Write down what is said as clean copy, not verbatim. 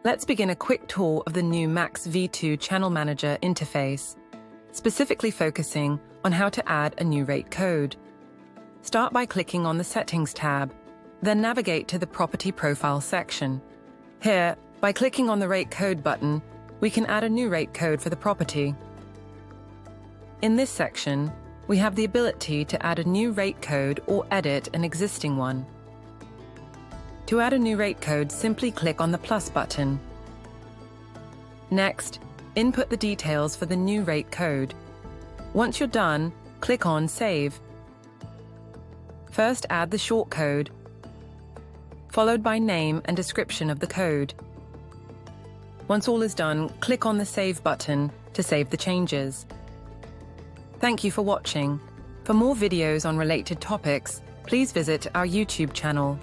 Let's begin a quick tour of the new Max V2 Channel Manager interface, specifically focusing on how to add a new rate code. Start by clicking on the Settings tab, then navigate to the Property Profile section. Here, by clicking on the Rate Code button, we can add a new rate code for the property. In this section, we have the ability to add a new rate code or edit an existing one. To add a new rate code, simply click on the plus button. Next, input the details for the new rate code. Once you're done, click on Save. First, add the short code, followed by name and description of the code. Once all is done, click on the Save button to save the changes. Thank you for watching. For more videos on related topics, please visit our YouTube channel.